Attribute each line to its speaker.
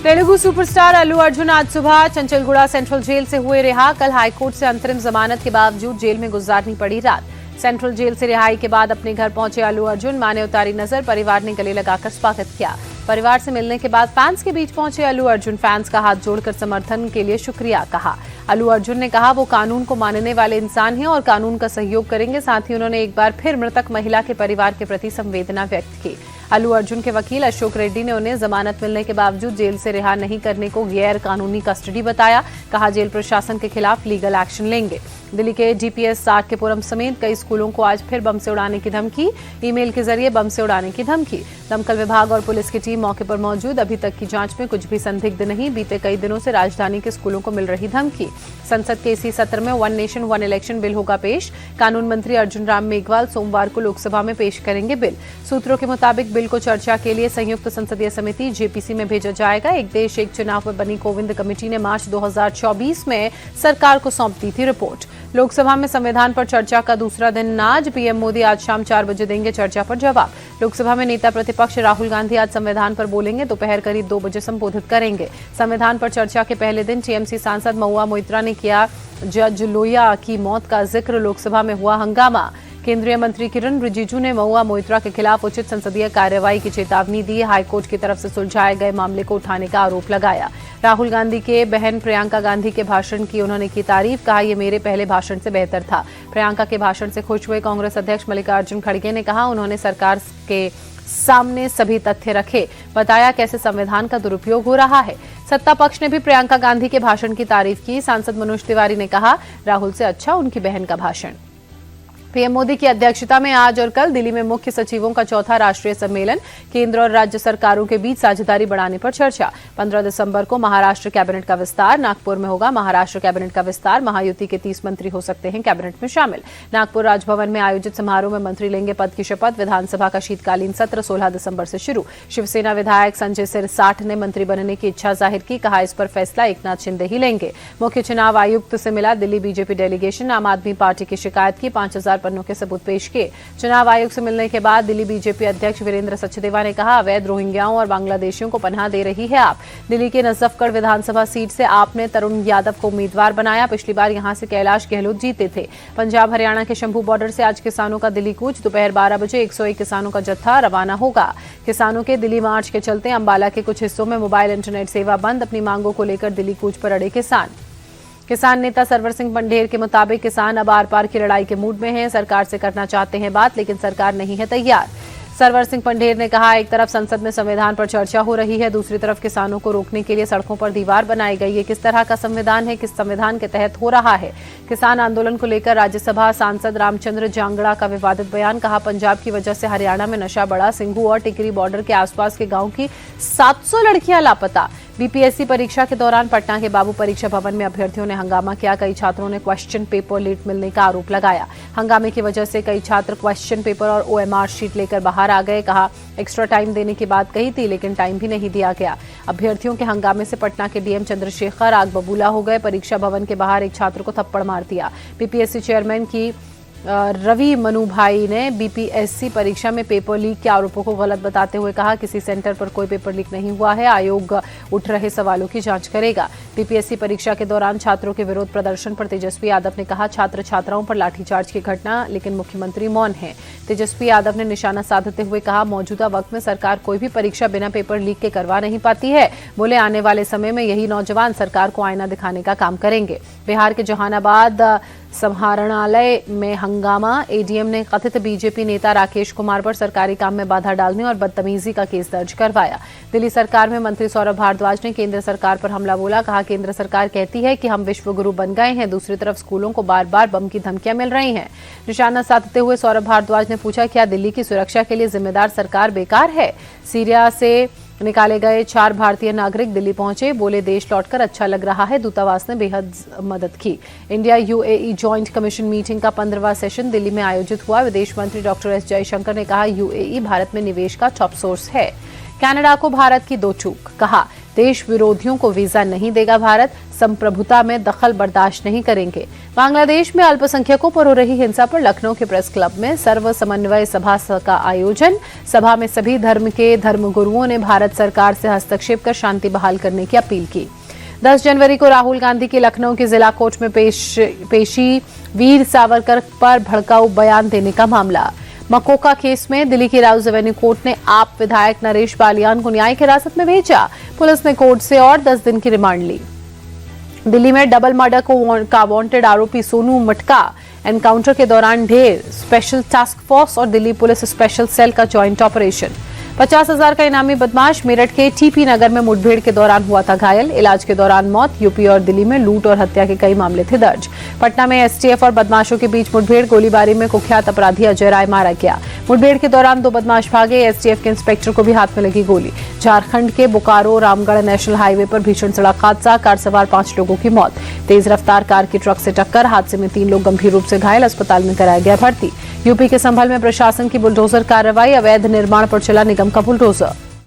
Speaker 1: Telugu superstar Allu Arjun आज सुबह Chanchalguda central jail से हुए रिहा। कल हाईकोर्ट से अंतरिम जमानत के बावजूद जेल में गुजारनी पड़ी रात। सेंट्रल जेल से रिहाई के बाद अपने घर पहुंचे अल्लू अर्जुन। मां ने उतारी नजर, परिवार ने गले लगाकर स्वागत किया। परिवार से मिलने के बाद फैंस के बीच पहुंचे अल्लू अर्जुन। फैंस का हाथ जोड़कर समर्थन के लिए शुक्रिया कहा। अल्लू अर्जुन ने कहा वो कानून को मानने वाले इंसान हैं और कानून का सहयोग करेंगे। साथ ही उन्होंने एक बार फिर मृतक महिला के परिवार के प्रति संवेदना व्यक्त की। अल्लू अर्जुन के वकील अशोक रेड्डी ने उन्हें जमानत मिलने के बावजूद जेल से रिहा नहीं करने को गैर कानूनी कस्टडी बताया। कहा जेल प्रशासन के खिलाफ लीगल एक्शन लेंगे। दिल्ली के डीपीएस साकेपुरम समेत कई स्कूलों को आज फिर बम से उड़ाने की धमकी। ईमेल के जरिए बम से उड़ाने की धमकी। दमकल विभाग और पुलिस की टीम मौके पर मौजूद। अभी तक की जांच में कुछ भी संदिग्ध नहीं। बीते कई दिनों से राजधानी के स्कूलों को मिल रही धमकी। संसद के इसी सत्र में one nation one election bill होगा पेश। कानून मंत्री अर्जुन राम मेघवाल सोमवार को लोकसभा में पेश करेंगे बिल। सूत्रों के मुताबिक बिल को चर्चा के लिए संयुक्त संसदीय समिति जेपीसी में भेजा जाएगा। एक देश एक चुनाव में बनी कोविंद कमेटी ने मार्च 2024 में सरकार को सौंप दी थी रिपोर्ट। लोकसभा में संविधान पर चर्चा का दूसरा दिन आज। पीएम मोदी आज शाम 4 बजे देंगे चर्चा पर जवाब। लोकसभा में नेता प्रतिपक्ष राहुल गांधी आज संविधान पर बोलेंगे। दोपहर करीब 2 बजे संबोधित करेंगे। संविधान पर चर्चा के पहले दिन टीएमसी सांसद महुआ मोइत्रा ने किया जज लोहिया की मौत का जिक्र। लोकसभा में हुआ हंगामा। केंद्रीय मंत्री किरण रिजिजू ने महुआ मोइत्रा के खिलाफ उचित संसदीय कार्रवाई की चेतावनी दी। हाईकोर्ट की तरफ से सुलझाए गए मामले को उठाने का आरोप लगाया। राहुल गांधी के बहन प्रियंका गांधी के भाषण की उन्होंने की तारीफ। कहा ये मेरे पहले भाषण से बेहतर था। प्रियंका के भाषण से खुश हुए कांग्रेस अध्यक्ष मल्लिकार्जुन खड़गे ने कहा उन्होंने सरकार के सामने सभी तथ्य रखे। बताया कैसे संविधान का दुरुपयोग हो रहा है। सत्ता पक्ष ने भी प्रियंका गांधी के भाषण की तारीफ की। सांसद मनोज तिवारी ने कहा राहुल से अच्छा उनकी बहन का भाषण। पीएम मोदी की अध्यक्षता में आज और कल दिल्ली में मुख्य सचिवों का चौथा राष्ट्रीय सम्मेलन। केंद्र और राज्य सरकारों के बीच साझेदारी बढ़ाने पर चर्चा। 15 दिसंबर को महाराष्ट्र कैबिनेट का विस्तार। नागपुर में होगा महाराष्ट्र कैबिनेट का विस्तार। महायुति के 30 मंत्री हो सकते हैं कैबिनेट में शामिल। नागपुर राजभवन में आयोजित समारोह में मंत्री लेंगे पद की शपथ। विधानसभा का शीतकालीन सत्र 16 दिसंबर से शुरू। शिवसेना विधायक संजय सिरसाठ ने मंत्री बनने की इच्छा जाहिर की। कहा इस पर फैसला एकनाथ शिंदे ही लेंगे। मुख्य चुनाव आयुक्त से मिला दिल्ली बीजेपी डेलीगेशन। आम आदमी पार्टी की शिकायत की। 5000 पन्नों के सबूत पेश किए। चुनाव आयोग से मिलने के बाद दिल्ली बीजेपी अध्यक्ष वीरेंद्र सचदेवा ने कहा अवैध रोहिंग्याओं और बांग्लादेशियों को पनाह दे रही है आप। दिल्ली के नजफगढ़ विधानसभा सीट से आपने तरुण यादव को उम्मीदवार बनाया। पिछली बार यहां से कैलाश गहलोत जीते थे। पंजाब हरियाणा के शंभू बॉर्डर से आज किसानों का दिल्ली कूच। दोपहर 12 बजे 101 किसानों का जत्था रवाना होगा। किसानों के दिल्ली मार्च के चलते अंबाला के कुछ हिस्सों में मोबाइल इंटरनेट सेवा बंद। अपनी मांगों को लेकर दिल्ली कूच पर अड़े किसान नेता सरवर सिंह पंढेर के मुताबिक किसान अब आर पार की लड़ाई के मूड में हैं। सरकार से करना चाहते हैं बात, लेकिन सरकार नहीं है तैयार। सरवर सिंह पंढेर ने कहा एक तरफ संसद में संविधान पर चर्चा हो रही है, दूसरी तरफ किसानों को रोकने के लिए सड़कों पर दीवार बनाई गई है। किस तरह का संविधान है, किस संविधान के तहत हो रहा है। किसान आंदोलन को लेकर राज्यसभा सांसद रामचंद्र जांगड़ा का विवादित बयान। कहा पंजाब की वजह से हरियाणा में नशा बढ़ा। सिंघू और टिकरी बॉर्डर के आसपास के गांव की 700 लड़कियां लापता। बीपीएससी परीक्षा के दौरान पटना के बाबू परीक्षा भवन में अभ्यर्थियों ने हंगामा किया। कई छात्रों ने क्वेश्चन पेपर लीक मिलने का आरोप लगाया। हंगामे की वजह से कई छात्र क्वेश्चन पेपर और ओएमआर शीट लेकर बाहर आ गए। कहा एक्स्ट्रा टाइम देने की बात कही थी, लेकिन टाइम भी नहीं दिया गया। अभ्यर्थियों के हंगामे से पटना के डीएम चंद्रशेखर आग बबूला हो गए। परीक्षा भवन के बाहर एक छात्र को थप्पड़ मार दिया। बीपीएससी चेयरमैन की रवि मनुभाई ने बीपीएससी परीक्षा में पेपर लीक के आरोपों को गलत बताते हुए कहा किसी सेंटर पर कोई पेपर लीक नहीं हुआ है। आयोग उठ रहे सवालों की जांच करेगा। बीपीएससी परीक्षा के दौरान छात्रों के विरोध प्रदर्शन पर तेजस्वी यादव ने कहा छात्र छात्राओं पर लाठीचार्ज की घटना, लेकिन मुख्यमंत्री मौन है। तेजस्वी यादव ने निशाना साधते हुए कहा मौजूदा वक्त में सरकार कोई भी परीक्षा बिना पेपर लीक के करवा नहीं पाती है। बोले आने वाले समय में यही नौजवान सरकार को आईना दिखाने का काम करेंगे। बिहार के जहानाबाद समाहरणालय में हंगामा। एडीएम ने कथित बीजेपी नेता राकेश कुमार पर सरकारी काम में बाधा डालने और बदतमीजी का केस दर्ज करवाया। दिल्ली सरकार में मंत्री सौरभ भारद्वाज ने केंद्र सरकार पर हमला बोला। कहा केंद्र सरकार कहती है कि हम विश्व गुरु बन गए हैं, दूसरी तरफ स्कूलों को बार बार बम की धमकियां मिल रही हैं। निशाना साधते हुए सौरभ भारद्वाज ने पूछा क्या दिल्ली की सुरक्षा के लिए जिम्मेदार सरकार बेकार है। सीरिया से निकाले गए 4 भारतीय नागरिक दिल्ली पहुंचे। बोले देश लौटकर अच्छा लग रहा है। दूतावास ने बेहद मदद की। India UAE joint commission meeting का 15वां सेशन दिल्ली में आयोजित हुआ। विदेश मंत्री डॉक्टर एस जयशंकर ने कहा यूएई भारत में निवेश का टॉप सोर्स है। कनाडा को भारत की दो चूक। कहा देश विरोधियों को वीजा नहीं देगा भारत, संप्रभुता में दखल बर्दाश्त नहीं करेंगे। बांग्लादेश में अल्पसंख्यकों पर हो रही हिंसा पर लखनऊ के प्रेस क्लब में सर्व समन्वय सभा का आयोजन। सभा में सभी धर्म के धर्मगुरुओं ने भारत सरकार से हस्तक्षेप कर शांति बहाल करने की अपील की। 10 जनवरी को राहुल गांधी की लखनऊ की जिला कोर्ट में पेशी, वीर सावरकर पर भड़काऊ बयान देने का मामला। मकोका केस में दिल्ली की राउज एवेन्यू कोर्ट ने आप विधायक नरेश बालियान को न्यायिक हिरासत में भेजा। पुलिस ने कोर्ट से और 10 दिन की रिमांड ली। दिल्ली में डबल मर्डर का वांटेड आरोपी सोनू मटका एनकाउंटर के दौरान ढेर, स्पेशल टास्क फोर्स और दिल्ली पुलिस स्पेशल सेल का ज्वाइंट ऑपरेशन। 50,000 का इनामी बदमाश मेरठ के टीपी नगर में मुठभेड़ के दौरान हुआ था घायल, इलाज के दौरान मौत। यूपी और दिल्ली में लूट और हत्या के कई मामले थे दर्ज। पटना में एसटीएफ और बदमाशों के बीच मुठभेड़, गोलीबारी में कुख्यात अपराधी अजय राय मारा गया। मुठभेड़ के दौरान 2 बदमाश भागे, एसटीएफ के इंस्पेक्टर को भी हाथ में लगी गोली। झारखंड के बोकारो रामगढ़ नेशनल हाईवे पर भीषण सड़क हादसा, कार सवार 5 लोगों की मौत। तेज रफ्तार कार की ट्रक से टक्कर, हादसे में 3 लोग गंभीर रूप से घायल, अस्पताल में कराया गया भर्ती। यूपी के संभल में प्रशासन की बुलडोजर कार्रवाई, अवैध निर्माण पर चला निगम का बुलडोजर।